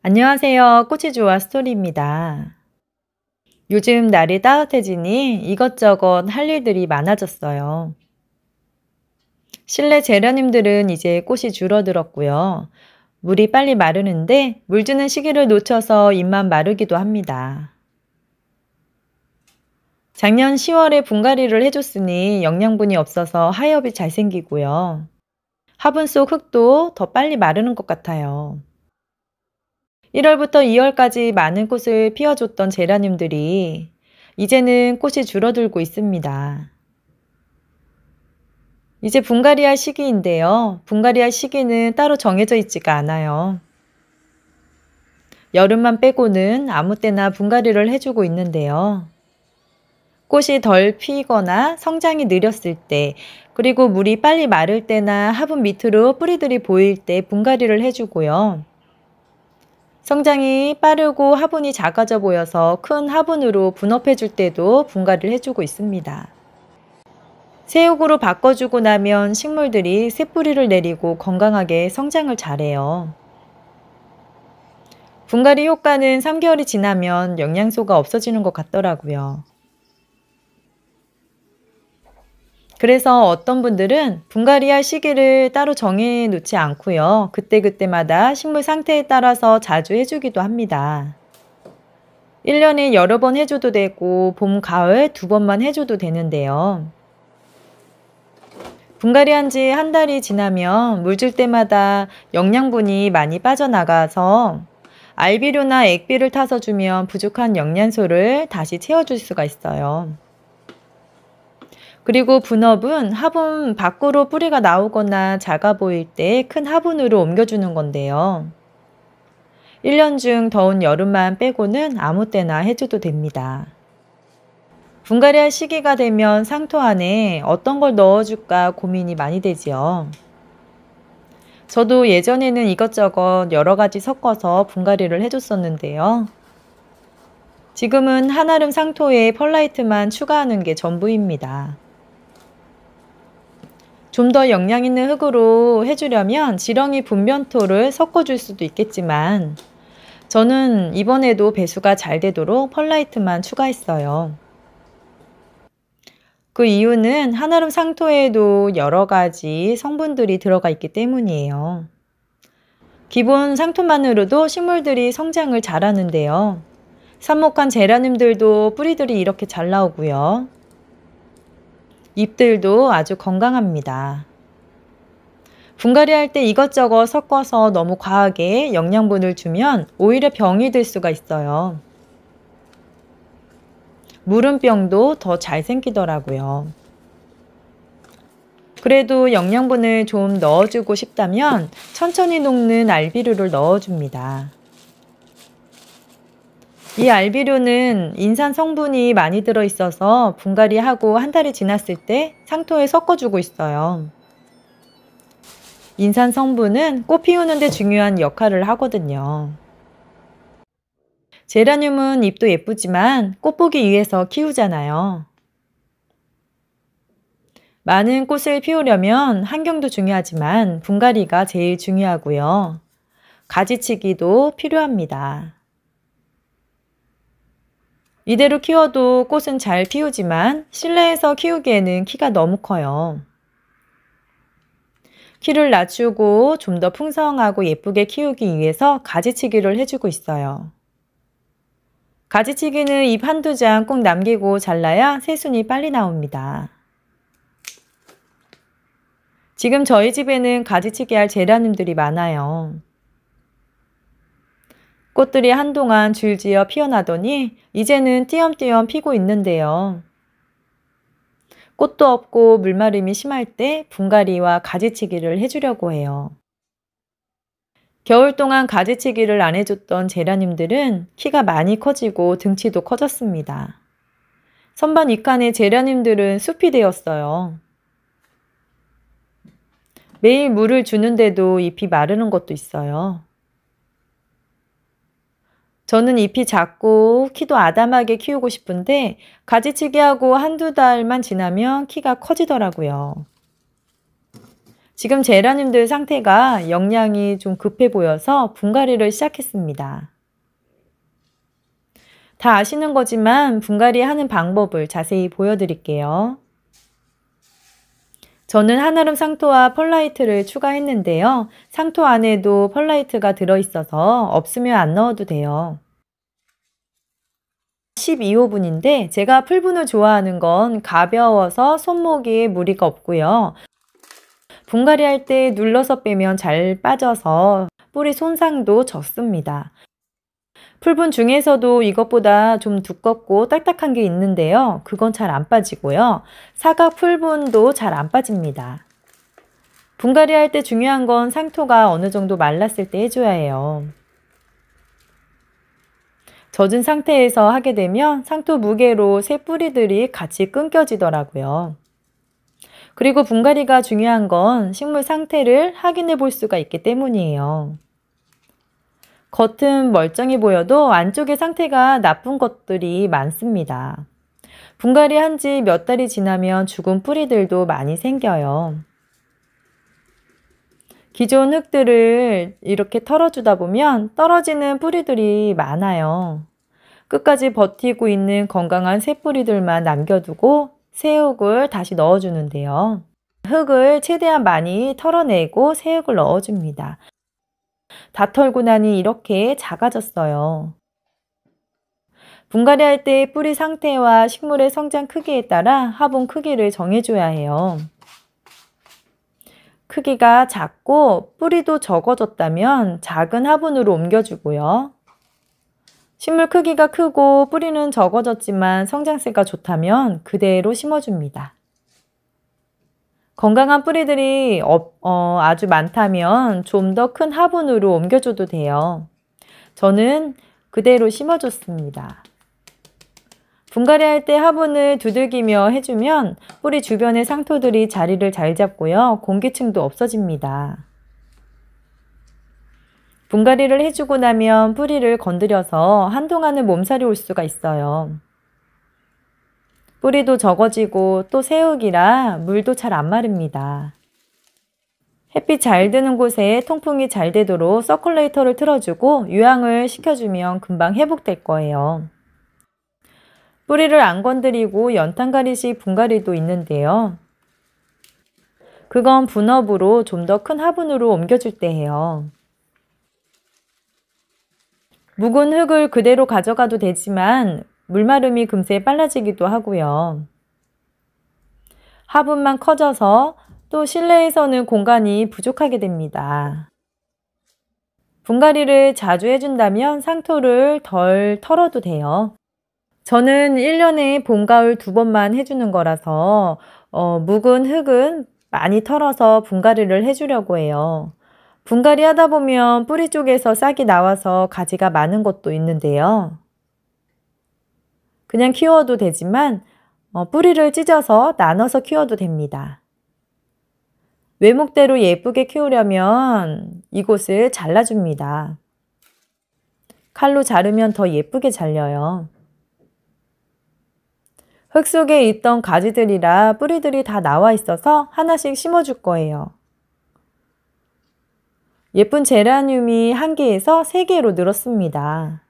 안녕하세요. 꽃이 좋아 스토리입니다. 요즘 날이 따뜻해지니 이것저것 할 일들이 많아졌어요. 실내 제라늄들은 이제 꽃이 줄어들었고요. 물이 빨리 마르는데 물 주는 시기를 놓쳐서 잎만 마르기도 합니다. 작년 10월에 분갈이를 해줬으니 영양분이 없어서 하엽이 잘 생기고요. 화분 속 흙도 더 빨리 마르는 것 같아요. 1월부터 2월까지 많은 꽃을 피워줬던 제라늄들이 이제는 꽃이 줄어들고 있습니다. 이제 분갈이할 시기인데요. 분갈이할 시기는 따로 정해져 있지가 않아요. 여름만 빼고는 아무 때나 분갈이를 해주고 있는데요. 꽃이 덜 피거나 성장이 느렸을 때, 그리고 물이 빨리 마를 때나 화분 밑으로 뿌리들이 보일 때 분갈이를 해주고요. 성장이 빠르고 화분이 작아져 보여서 큰 화분으로 분업해 줄 때도 분갈이를 해주고 있습니다. 새옥으로 바꿔주고 나면 식물들이 새뿌리를 내리고 건강하게 성장을 잘해요. 분갈이 효과는 3개월이 지나면 영양소가 없어지는 것 같더라고요. 그래서 어떤 분들은 분갈이할 시기를 따로 정해 놓지 않고요. 그때그때마다 식물 상태에 따라서 자주 해주기도 합니다. 1년에 여러 번 해줘도 되고 봄, 가을 2번만 해줘도 되는데요. 분갈이한 지 한 달이 지나면 물 줄 때마다 영양분이 많이 빠져나가서 알비료나 액비를 타서 주면 부족한 영양소를 다시 채워줄 수가 있어요. 그리고 분업은 화분 밖으로 뿌리가 나오거나 작아 보일 때 큰 화분으로 옮겨주는 건데요. 1년 중 더운 여름만 빼고는 아무 때나 해줘도 됩니다. 분갈이 할 시기가 되면 상토 안에 어떤 걸 넣어줄까 고민이 많이 되지요. 저도 예전에는 이것저것 여러 가지 섞어서 분갈이를 해줬었는데요. 지금은 한아름 상토에 펄라이트만 추가하는 게 전부입니다. 좀 더 영양 있는 흙으로 해주려면 지렁이 분변토를 섞어줄 수도 있겠지만 저는 이번에도 배수가 잘 되도록 펄라이트만 추가했어요. 그 이유는 한아름 상토에도 여러 가지 성분들이 들어가 있기 때문이에요. 기본 상토만으로도 식물들이 성장을 잘하는데요. 삽목한 제라늄들도 뿌리들이 이렇게 잘 나오고요. 잎들도 아주 건강합니다. 분갈이 할 때 이것저것 섞어서 너무 과하게 영양분을 주면 오히려 병이 들 수가 있어요. 무름병도 더 잘 생기더라고요. 그래도 영양분을 좀 넣어주고 싶다면 천천히 녹는 알비료를 넣어줍니다. 이 알비료는 인산 성분이 많이 들어있어서 분갈이하고 한 달이 지났을 때 상토에 섞어주고 있어요. 인산 성분은 꽃 피우는 데 중요한 역할을 하거든요. 제라늄은 잎도 예쁘지만 꽃 보기 위해서 키우잖아요. 많은 꽃을 피우려면 환경도 중요하지만 분갈이가 제일 중요하고요. 가지치기도 필요합니다. 이대로 키워도 꽃은 잘 피우지만 실내에서 키우기에는 키가 너무 커요. 키를 낮추고 좀 더 풍성하고 예쁘게 키우기 위해서 가지치기를 해주고 있어요. 가지치기는 잎 한두 장 꼭 남기고 잘라야 새순이 빨리 나옵니다. 지금 저희 집에는 가지치기 할 제라늄들이 많아요. 꽃들이 한동안 줄지어 피어나더니 이제는 띄엄띄엄 피고 있는데요. 꽃도 없고 물마름이 심할 때 분갈이와 가지치기를 해주려고 해요. 겨울 동안 가지치기를 안 해줬던 제라늄들은 키가 많이 커지고 등치도 커졌습니다. 선반 윗칸의 제라늄들은 숲이 되었어요. 매일 물을 주는데도 잎이 마르는 것도 있어요. 저는 잎이 작고 키도 아담하게 키우고 싶은데 가지치기하고 한두 달만 지나면 키가 커지더라고요. 지금 제라늄들 상태가 영양이 좀 급해 보여서 분갈이를 시작했습니다. 다 아시는 거지만 분갈이 하는 방법을 자세히 보여드릴게요. 저는 한아름 상토와 펄라이트를 추가했는데요. 상토 안에도 펄라이트가 들어있어서 없으면 안 넣어도 돼요. 12호분인데 제가 풀분을 좋아하는 건 가벼워서 손목에 무리가 없고요. 분갈이 할 때 눌러서 빼면 잘 빠져서 뿌리 손상도 적습니다. 풀분 중에서도 이것보다 좀 두껍고 딱딱한 게 있는데요. 그건 잘 안 빠지고요. 사각 풀분도 잘 안 빠집니다. 분갈이 할 때 중요한 건 상토가 어느 정도 말랐을 때 해줘야 해요. 젖은 상태에서 하게 되면 상토 무게로 새 뿌리들이 같이 끊겨지더라고요. 그리고 분갈이가 중요한 건 식물 상태를 확인해 볼 수가 있기 때문이에요. 겉은 멀쩡해 보여도 안쪽의 상태가 나쁜 것들이 많습니다. 분갈이 한 지 몇 달이 지나면 죽은 뿌리들도 많이 생겨요. 기존 흙들을 이렇게 털어주다 보면 떨어지는 뿌리들이 많아요. 끝까지 버티고 있는 건강한 새 뿌리들만 남겨두고 새 흙을 다시 넣어주는데요. 흙을 최대한 많이 털어내고 새 흙을 넣어줍니다. 다 털고 나니 이렇게 작아졌어요. 분갈이 할 때 뿌리 상태와 식물의 성장 크기에 따라 화분 크기를 정해줘야 해요. 크기가 작고 뿌리도 적어졌다면 작은 화분으로 옮겨주고요. 식물 크기가 크고 뿌리는 적어졌지만 성장세가 좋다면 그대로 심어줍니다. 건강한 뿌리들이 아주 많다면 좀 더 큰 화분으로 옮겨줘도 돼요. 저는 그대로 심어줬습니다. 분갈이 할 때 화분을 두들기며 해주면 뿌리 주변의 상토들이 자리를 잘 잡고요. 공기층도 없어집니다. 분갈이를 해주고 나면 뿌리를 건드려서 한동안은 몸살이 올 수가 있어요. 뿌리도 적어지고 또 새흙이라 물도 잘 안 마릅니다. 햇빛 잘 드는 곳에 통풍이 잘 되도록 서큘레이터를 틀어주고 유황을 시켜주면 금방 회복될 거예요. 뿌리를 안 건드리고 연탄가리식 분갈이도 있는데요. 그건 분업으로 좀 더 큰 화분으로 옮겨줄 때 해요. 묵은 흙을 그대로 가져가도 되지만 물마름이 금세 빨라지기도 하고요. 화분만 커져서 또 실내에서는 공간이 부족하게 됩니다. 분갈이를 자주 해준다면 상토를 덜 털어도 돼요. 저는 1년에 봄, 가을 2번만 해주는 거라서 묵은 흙은 많이 털어서 분갈이를 해주려고 해요. 분갈이 하다 보면 뿌리 쪽에서 싹이 나와서 가지가 많은 것도 있는데요. 그냥 키워도 되지만 뿌리를 찢어서 나눠서 키워도 됩니다. 외목대로 예쁘게 키우려면 이곳을 잘라줍니다. 칼로 자르면 더 예쁘게 잘려요. 흙 속에 있던 가지들이라 뿌리들이 다 나와 있어서 하나씩 심어줄 거예요. 예쁜 제라늄이 1개에서 3개로 늘었습니다.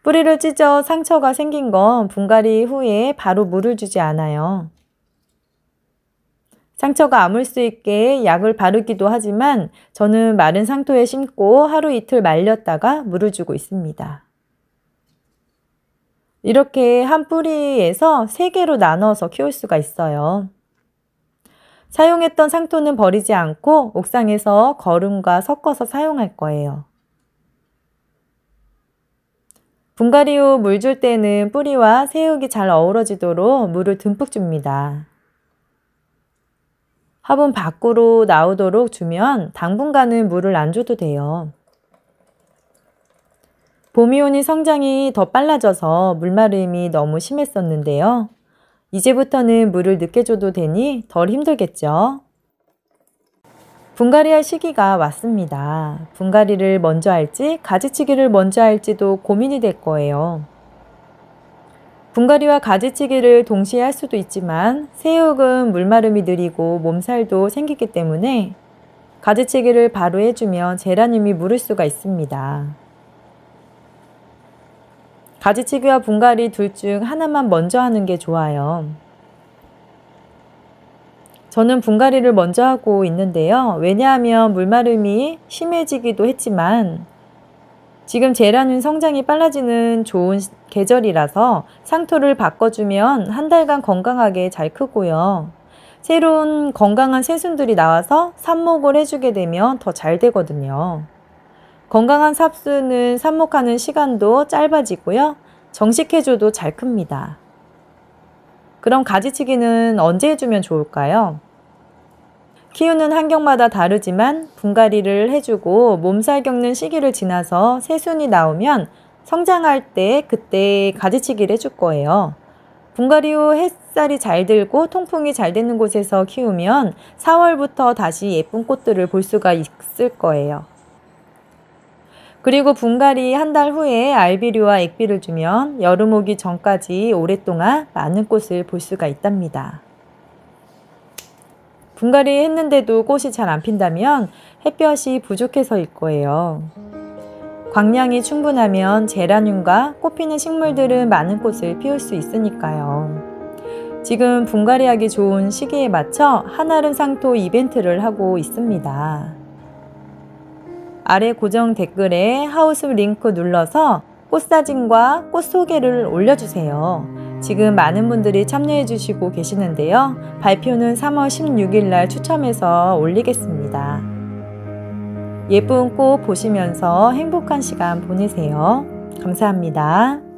뿌리를 찢어 상처가 생긴 건 분갈이 후에 바로 물을 주지 않아요. 상처가 아물 수 있게 약을 바르기도 하지만 저는 마른 상토에 심고 하루 이틀 말렸다가 물을 주고 있습니다. 이렇게 한 뿌리에서 3개로 나눠서 키울 수가 있어요. 사용했던 상토는 버리지 않고 옥상에서 거름과 섞어서 사용할 거예요. 분갈이 후 물 줄 때는 뿌리와 새흙이 잘 어우러지도록 물을 듬뿍 줍니다. 화분 밖으로 나오도록 주면 당분간은 물을 안 줘도 돼요. 봄이 오니 성장이 더 빨라져서 물마름이 너무 심했었는데요. 이제부터는 물을 늦게 줘도 되니 덜 힘들겠죠. 분갈이 할 시기가 왔습니다. 분갈이를 먼저 할지 가지치기를 먼저 할지도 고민이 될 거예요. 분갈이와 가지치기를 동시에 할 수도 있지만 새우육은 물마름이 느리고 몸살도 생기기 때문에 가지치기를 바로 해주면 제라늄이 무를 수가 있습니다. 가지치기와 분갈이 둘 중 하나만 먼저 하는 게 좋아요. 저는 분갈이를 먼저 하고 있는데요. 왜냐하면 물마름이 심해지기도 했지만 지금 제라늄 성장이 빨라지는 좋은 계절이라서 상토를 바꿔주면 한 달간 건강하게 잘 크고요. 새로운 건강한 새순들이 나와서 삽목을 해주게 되면 더 잘 되거든요. 건강한 삽수는 삽목하는 시간도 짧아지고요. 정식해줘도 잘 큽니다. 그럼 가지치기는 언제 해주면 좋을까요? 키우는 환경마다 다르지만 분갈이를 해주고 몸살 겪는 시기를 지나서 새순이 나오면 성장할 때 그때 가지치기를 해줄 거예요. 분갈이 후 햇살이 잘 들고 통풍이 잘 되는 곳에서 키우면 4월부터 다시 예쁜 꽃들을 볼 수가 있을 거예요. 그리고 분갈이 한 달 후에 알비류와 액비를 주면 여름 오기 전까지 오랫동안 많은 꽃을 볼 수가 있답니다. 분갈이 했는데도 꽃이 잘 안 핀다면 햇볕이 부족해서일 거예요. 광량이 충분하면 제라늄과 꽃피는 식물들은 많은 꽃을 피울 수 있으니까요. 지금 분갈이하기 좋은 시기에 맞춰 한아름 상토 이벤트를 하고 있습니다. 아래 고정 댓글에 하우스 링크 눌러서 꽃사진과 꽃 소개를 올려주세요. 지금 많은 분들이 참여해 주시고 계시는데요. 발표는 3월 16일 날 추첨해서 올리겠습니다. 예쁜 꽃 보시면서 행복한 시간 보내세요. 감사합니다.